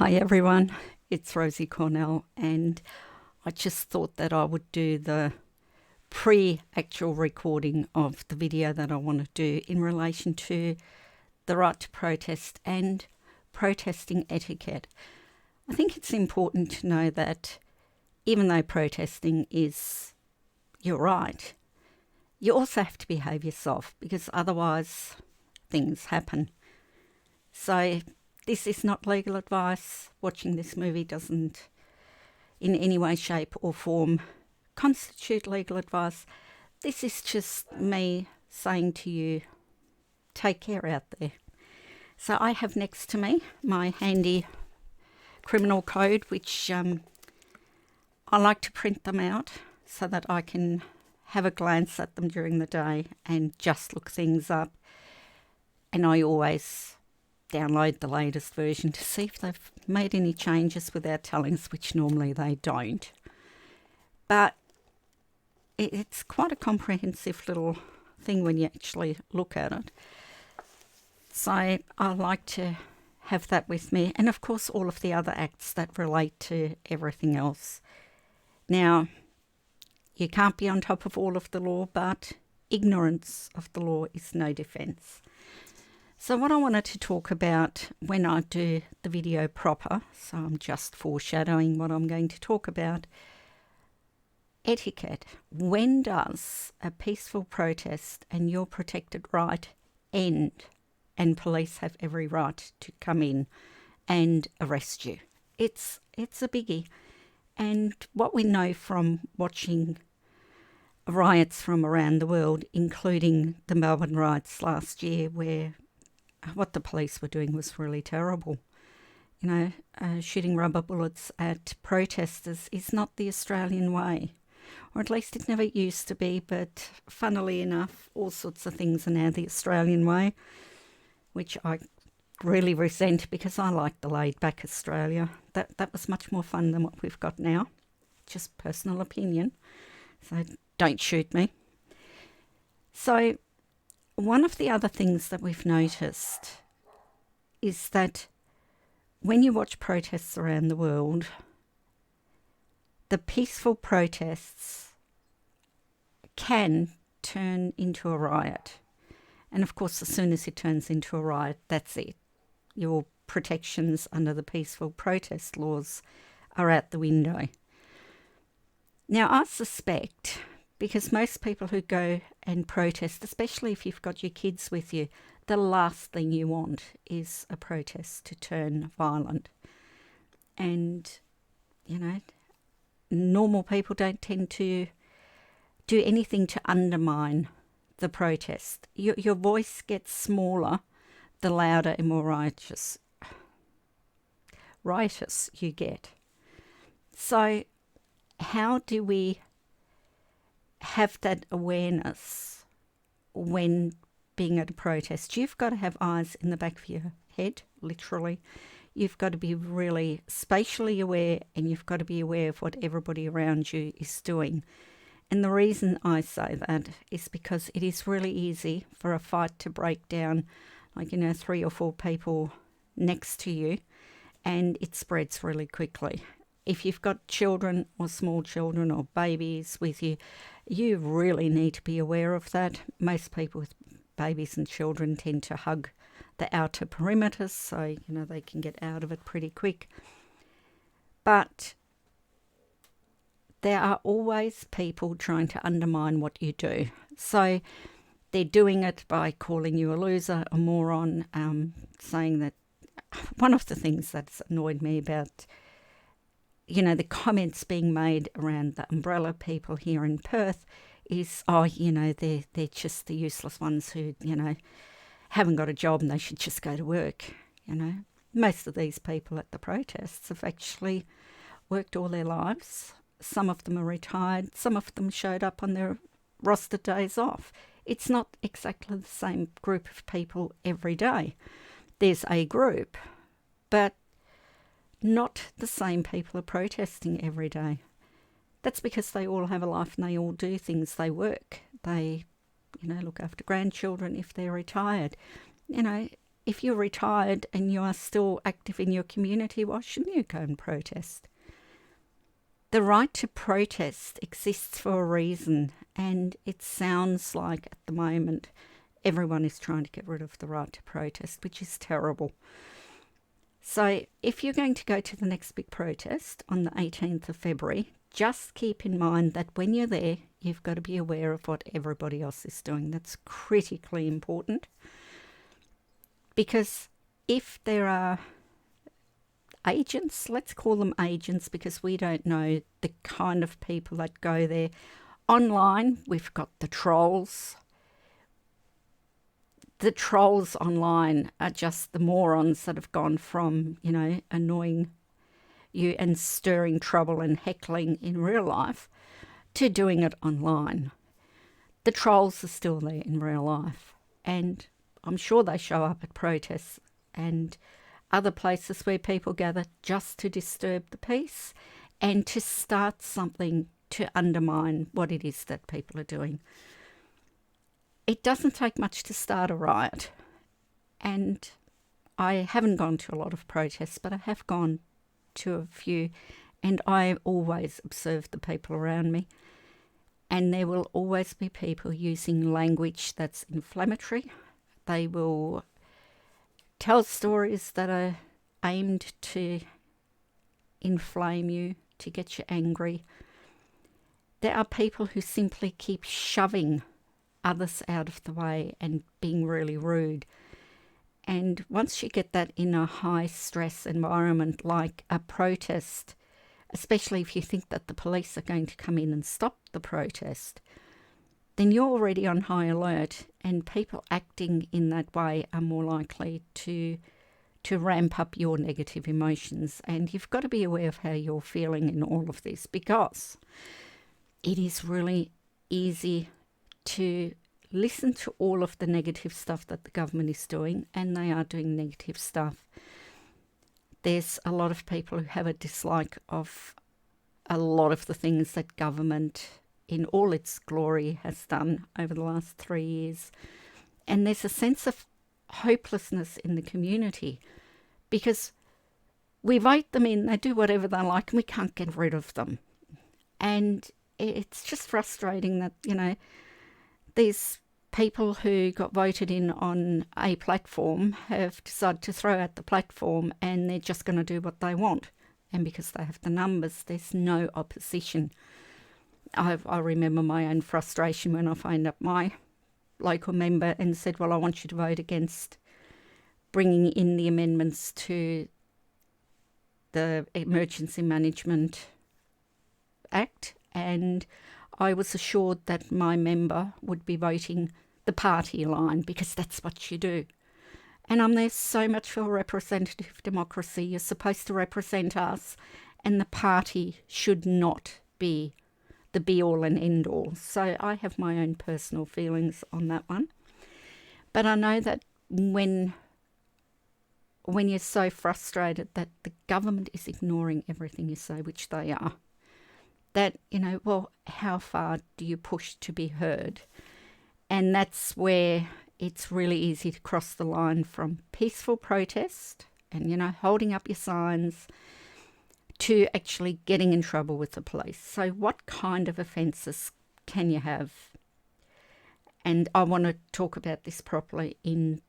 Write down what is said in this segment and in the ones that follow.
Hi everyone, it's Rosie Cornell, and I just thought that I would do the pre-actual recording of the video that I want to do in relation to the right to protest and protesting etiquette. I think it's important to know that even though protesting is your right, you also have to behave yourself because otherwise things happen. So this is not legal advice. Watching this movie doesn't in any way, shape or form constitute legal advice. This is just me saying to you, take care out there. So I have next to me my handy criminal code, which I like to print them out so that I can have a glance at them during the day and just look things up. And I always download the latest version to see if they've made any changes without telling us, which normally they don't. But it's quite a comprehensive little thing when you actually look at it. So I like to have that with me, and of course all of the other acts that relate to everything else. Now, you can't be on top of all of the law, but ignorance of the law is no defence. So what I wanted to talk about when I do the video proper, so I'm just foreshadowing what I'm going to talk about, etiquette. When does a peaceful protest and your protected right end and police have every right to come in and arrest you? It's a biggie. And what we know from watching riots from around the world, including the Melbourne riots last year, where what the police were doing was really terrible. Shooting rubber bullets at protesters is not the Australian way, or at least it never used to be, but funnily enough, all sorts of things are now the Australian way, which I really resent because I like the laid-back Australia. That was much more fun than what we've got now. Just personal opinion, so don't shoot me. So one of the other things that we've noticed is that when you watch protests around the world, the peaceful protests can turn into a riot. And of course, as soon as it turns into a riot, that's it. Your protections under the peaceful protest laws are out the window. Now, I suspect, because most people who go and protest, especially if you've got your kids with you, the last thing you want is a protest to turn violent. And, normal people don't tend to do anything to undermine the protest. Your voice gets smaller the louder and more riotous you get. So how do we have that awareness when being at a protest? You've got to have eyes in the back of your head, literally. You've got to be really spatially aware, and you've got to be aware of what everybody around you is doing. And the reason I say that is because it is really easy for a fight to break down, 3 or 4 people next to you, and it spreads really quickly. If you've got children or small children or babies with you, you really need to be aware of that. Most people with babies and children tend to hug the outer perimeters, so they can get out of it pretty quick. But there are always people trying to undermine what you do. So they're doing it by calling you a loser, a moron, saying that. One of the things that's annoyed me about, the comments being made around the umbrella people here in Perth is, they're just the useless ones who, haven't got a job and they should just go to work. Most of these people at the protests have actually worked all their lives. Some of them are retired. Some of them showed up on their roster days off. It's not exactly the same group of people every day. There's a group, but not the same people are protesting every day. That's because they all have a life and they all do things. They work. They, look after grandchildren if they're retired. if you're retired and you are still active in your community, why shouldn't you go and protest? The right to protest exists for a reason, and it sounds like at the moment everyone is trying to get rid of the right to protest, which is terrible. So if you're going to go to the next big protest on the 18th of February, just keep in mind that when you're there, you've got to be aware of what everybody else is doing. That's critically important, because if there are agents, let's call them agents because we don't know the kind of people that go there. Online, we've got the trolls. The trolls online are just the morons that have gone from, annoying you and stirring trouble and heckling in real life to doing it online. The trolls are still there in real life, and I'm sure they show up at protests and other places where people gather just to disturb the peace and to start something to undermine what it is that people are doing. It doesn't take much to start a riot, and I haven't gone to a lot of protests, but I have gone to a few, and I always observe the people around me, and there will always be people using language that's inflammatory. They will tell stories that are aimed to inflame you, to get you angry. There are people who simply keep shoving others out of the way and being really rude. And once you get that in a high stress environment like a protest, especially if you think that the police are going to come in and stop the protest, then you're already on high alert, and people acting in that way are more likely to ramp up your negative emotions. And you've got to be aware of how you're feeling in all of this, because it is really easy to listen to all of the negative stuff that the government is doing, and they are doing negative stuff. There's a lot of people who have a dislike of a lot of the things that government in all its glory has done over the last 3 years. And there's a sense of hopelessness in the community because we vote them in, they do whatever they like, and we can't get rid of them. And it's just frustrating that, these people who got voted in on a platform have decided to throw out the platform and they're just going to do what they want. And because they have the numbers, there's no opposition. I remember my own frustration when I phoned up my local member and said, well, I want you to vote against bringing in the amendments to the Emergency Management Act. And I was assured that my member would be voting the party line because that's what you do. And I'm there so much for representative democracy. You're supposed to represent us, and the party should not be the be-all and end-all. So I have my own personal feelings on that one. But I know that when you're so frustrated that the government is ignoring everything you say, which they are, that, well, how far do you push to be heard? And that's where it's really easy to cross the line from peaceful protest and, holding up your signs to actually getting in trouble with the police. So what kind of offences can you have? And I want to talk about this properly in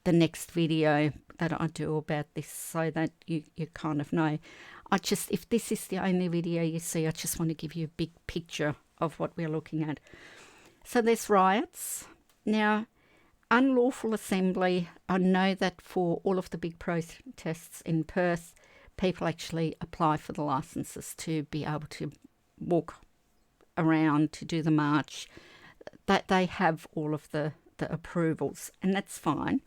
the next video that I do about this so that you kind of know. If this is the only video you see, I just want to give you a big picture of what we're looking at. So there's riots. Now, unlawful assembly, I know that for all of the big protests in Perth, people actually apply for the licenses to be able to walk around, to do the march, that they have all of the approvals, and that's fine.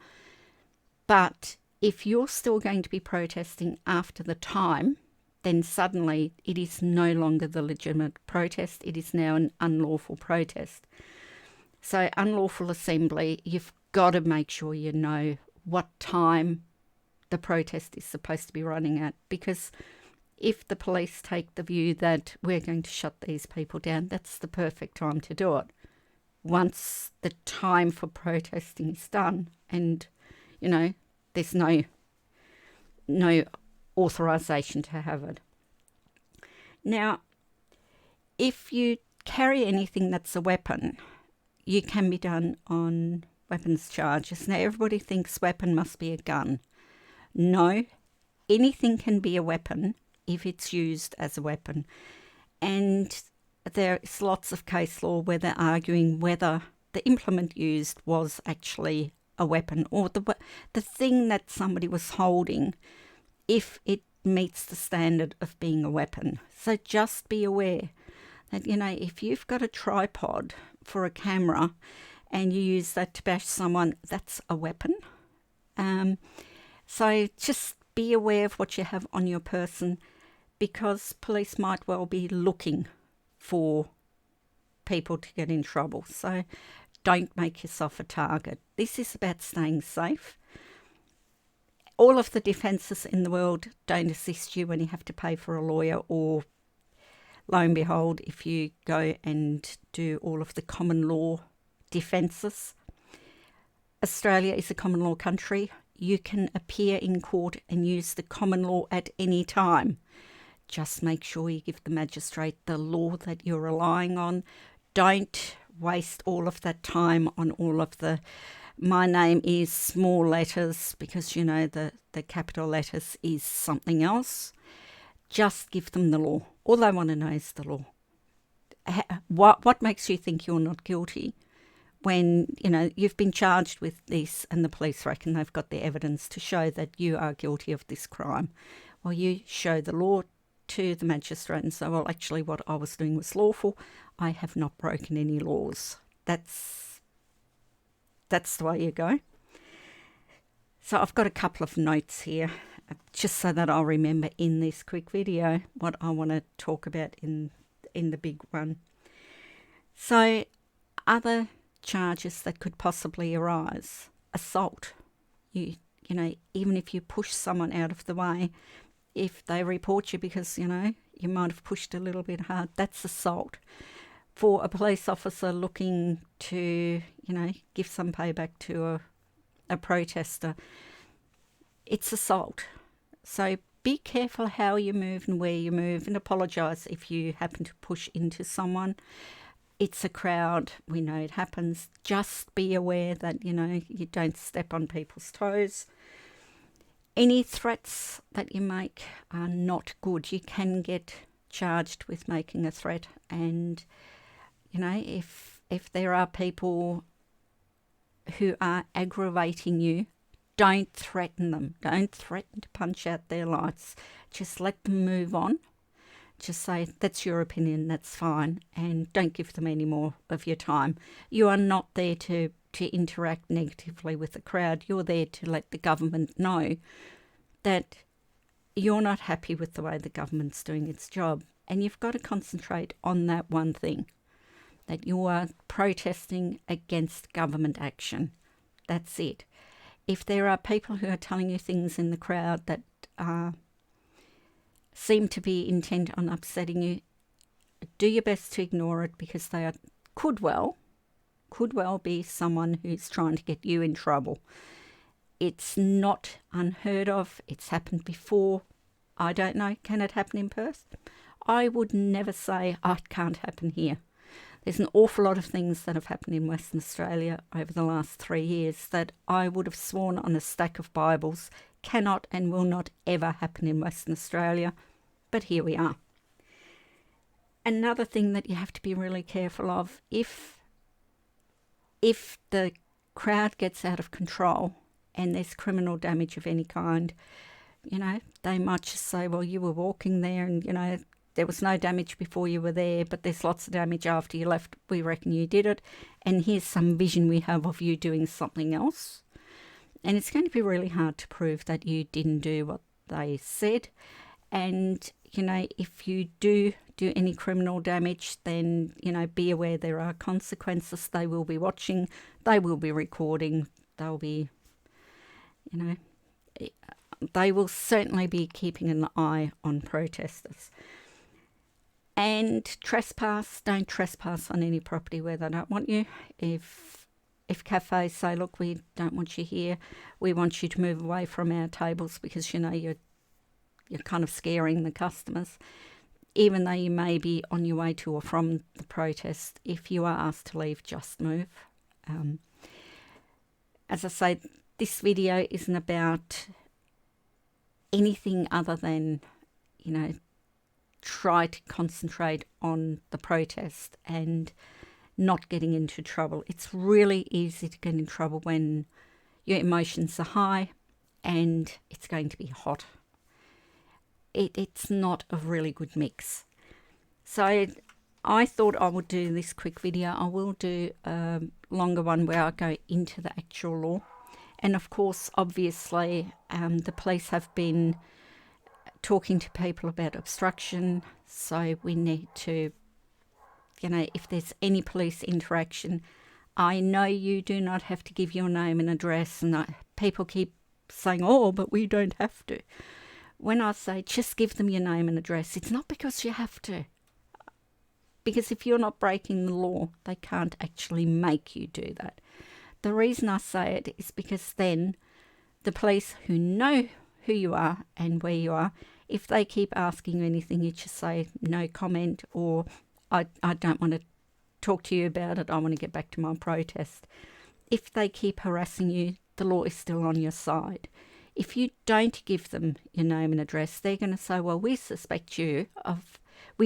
But if you're still going to be protesting after the time, then suddenly it is no longer the legitimate protest. It is now an unlawful protest. So unlawful assembly, you've got to make sure you know what time the protest is supposed to be running at, because if the police take the view that we're going to shut these people down, that's the perfect time to do it. Once the time for protesting is done and there's no authorization to have it. Now, if you carry anything that's a weapon, you can be done on weapons charges. Now, everybody thinks weapon must be a gun. No, anything can be a weapon if it's used as a weapon. And there's lots of case law where they're arguing whether the implement used was actually a weapon, or the thing that somebody was holding, if it meets the standard of being a weapon. So just be aware that, if you've got a tripod for a camera and you use that to bash someone, that's a weapon. So just be aware of what you have on your person, because police might well be looking for people to get in trouble. So don't make yourself a target. This is about staying safe. All of the defences in the world don't assist you when you have to pay for a lawyer, or lo and behold, if you go and do all of the common law defences. Australia is a common law country. You can appear in court and use the common law at any time. Just make sure you give the magistrate the law that you're relying on. Don't waste all of that time on all of the "my name is" small letters, because the capital letters is something else. Just give them the law. All they want to know is the law. What makes you think you're not guilty when you've been charged with this and the police reckon they've got the evidence to show that you are guilty of this crime? Well, you show the law to the magistrate and say, well, actually what I was doing was lawful. I have not broken any laws. That's the way you go. So I've got a couple of notes here, just so that I'll remember in this quick video what I want to talk about in the big one. So other charges that could possibly arise: assault. Even if you push someone out of the way, if they report you because you might have pushed a little bit hard, that's assault. For a police officer looking to give some payback to a protester, it's assault. So be careful how you move and where you move, and apologise if you happen to push into someone. It's a crowd. We know it happens. Just be aware that, you don't step on people's toes. Any threats that you make are not good. You can get charged with making a threat, and, if there are people who are aggravating you, don't threaten them. Don't threaten to punch out their lights. Just let them move on. Just say, that's your opinion, that's fine, and don't give them any more of your time. You are not there to interact negatively with the crowd. You're there to let the government know that you're not happy with the way the government's doing its job, and you've got to concentrate on that one thing, that you are protesting against government action. That's it. If there are people who are telling you things in the crowd that seem to be intent on upsetting you, do your best to ignore it, because they could well be someone who's trying to get you in trouble. It's not unheard of. It's happened before. I don't know. Can it happen in Perth? I would never say, it can't happen here. There's an awful lot of things that have happened in Western Australia over the last 3 years that I would have sworn on a stack of Bibles cannot and will not ever happen in Western Australia. But here we are. Another thing that you have to be really careful of, if the crowd gets out of control and there's criminal damage of any kind, they might just say, well, you were walking there and, there was no damage before you were there, but there's lots of damage after you left. We reckon you did it. And here's some vision we have of you doing something else. And it's going to be really hard to prove that you didn't do what they said. And, if you do any criminal damage, then, be aware there are consequences. They will be watching. They will be recording. They'll be, they will certainly be keeping an eye on protesters. And trespass, don't trespass on any property where they don't want you. If if cafes say, look, we don't want you here, we want you to move away from our tables because, you know, you're kind of scaring the customers, even though you may be on your way to or from the protest, if you are asked to leave, just move. As I say, this video isn't about anything other than, you know, try to concentrate on the protest and not getting into trouble. It's really easy to get in trouble when your emotions are high and it's going to be hot. It's not a really good mix. So I thought I would do this quick video. I will do a longer one where I go into the actual law. And of course, obviously, the police have been talking to people about obstruction. So we need to, you know, if there's any police interaction, I know you do not have to give your name and address. And people keep saying, oh, but we don't have to. When I say just give them your name and address, it's not because you have to. Because if you're not breaking the law, they can't actually make you do that. The reason I say it is because then the police who know who you are and where you are, if they keep asking you anything, you just say no comment, or I don't want to talk to you about it, I want to get back to my protest. If they keep harassing you, the law is still on your side. If you don't give them your name and address, they're going to say, well, we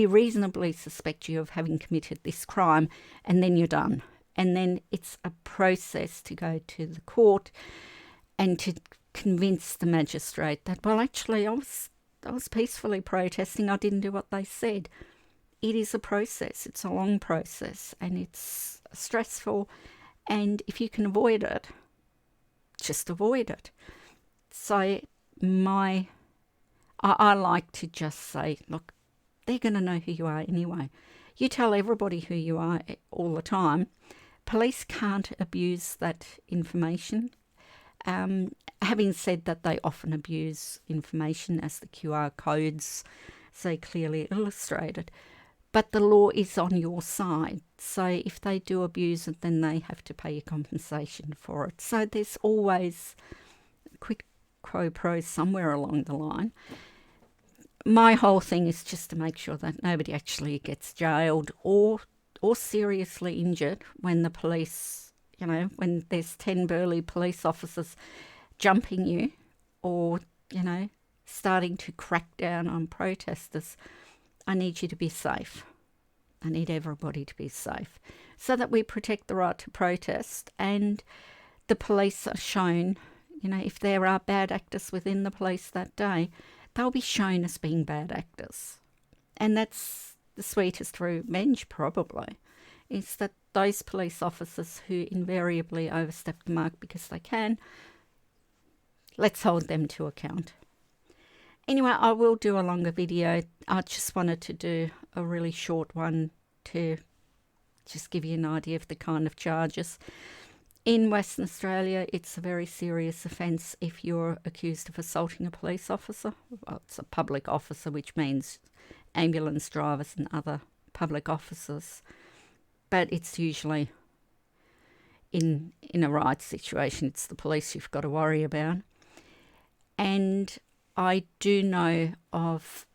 reasonably suspect you of having committed this crime, and then you're done. And then it's a process to go to the court and to convince the magistrate that, well, actually, I was peacefully protesting. I didn't do what they said. It is a process. It's a long process, and it's stressful. And if you can avoid it, just avoid it. So I like to just say, look, they're going to know who you are anyway. You tell everybody who you are all the time. Police can't abuse that information. Having said that, they often abuse information, as the QR codes so clearly illustrated. But the law is on your side. So if they do abuse it, then they have to pay you compensation for it. So there's always quid pro quo somewhere along the line. My whole thing is just to make sure that nobody actually gets jailed or seriously injured when the police, you know, when there's 10 burly police officers jumping you or, you know, starting to crack down on protesters. I need you to be safe. I need everybody to be safe so that we protect the right to protest, and the police are shown, you know, if there are bad actors within the police that day, they'll be shown as being bad actors. And that's the sweetest revenge, probably, is that those police officers who invariably overstep the mark because they can, let's hold them to account. Anyway, I will do a longer video. I just wanted to do a really short one to just give you an idea of the kind of charges. In Western Australia, it's a very serious offence if you're accused of assaulting a police officer. Well, it's a public officer, which means ambulance drivers and other public officers. But it's usually in a riot situation, it's the police you've got to worry about. And I do know of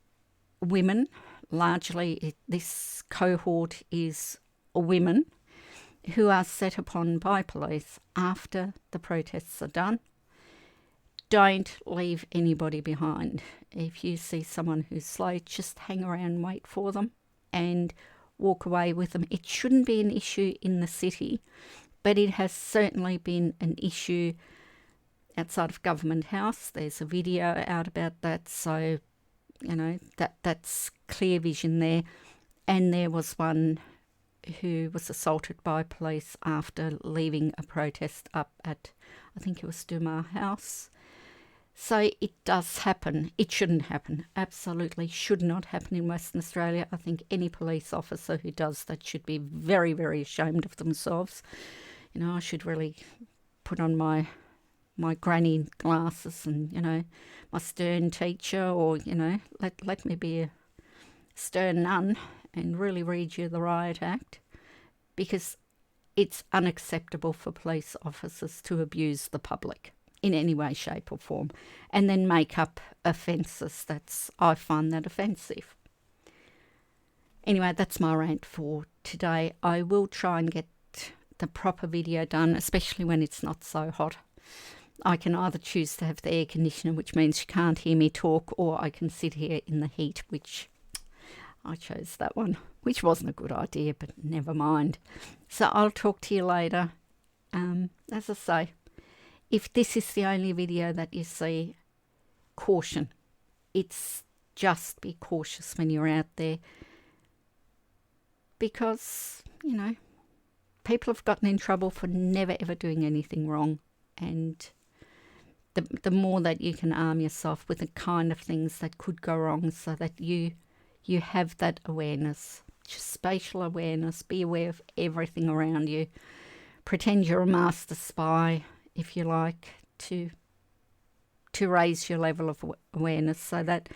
women, largely this cohort is women, who are set upon by police after the protests are done. Don't leave anybody behind. If you see someone who's slow, just hang around and wait for them and walk away with them. It shouldn't be an issue in the city, but it has certainly been an issue outside of Government House. There's a video out about that, so you know that's clear vision there. And there was one who was assaulted by police after leaving a protest up at, I think it was Dumar House. So it does happen. It shouldn't happen. Absolutely should not happen in Western Australia. I think any police officer who does that should be very, very ashamed of themselves. You know, I should really put on my granny glasses and, you know, my stern teacher, or, you know, let me be a stern nun and really read you the Riot Act, because it's unacceptable for police officers to abuse the public in any way, shape or form, and then make up offences. I find that offensive. Anyway, that's my rant for today. I will try and get the proper video done, especially when it's not so hot. I can either choose to have the air conditioner, which means you can't hear me talk, or I can sit here in the heat, which I chose that one, which wasn't a good idea, but never mind. So I'll talk to you later. As I say, if this is the only video that you see, caution. It's just be cautious when you're out there, because, you know, people have gotten in trouble for never ever doing anything wrong, and the more that you can arm yourself with the kind of things that could go wrong, so that you have that awareness, just spatial awareness, be aware of everything around you. Pretend you're a master spy, if you like, to raise your level of awareness, so that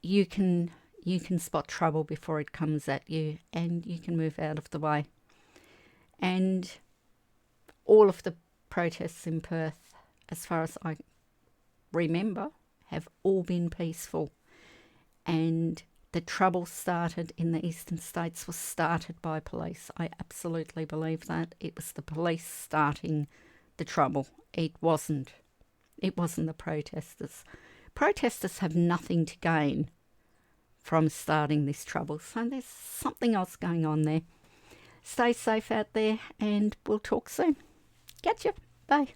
you can spot trouble before it comes at you, and you can move out of the way. And all of the protests in Perth, as far as I remember, have all been peaceful. And the trouble started in the eastern states was started by police. I absolutely believe that. It was the police starting the trouble. It wasn't the protesters. Protesters have nothing to gain from starting this trouble. So there's something else going on there. Stay safe out there, and we'll talk soon. Catch you. Bye.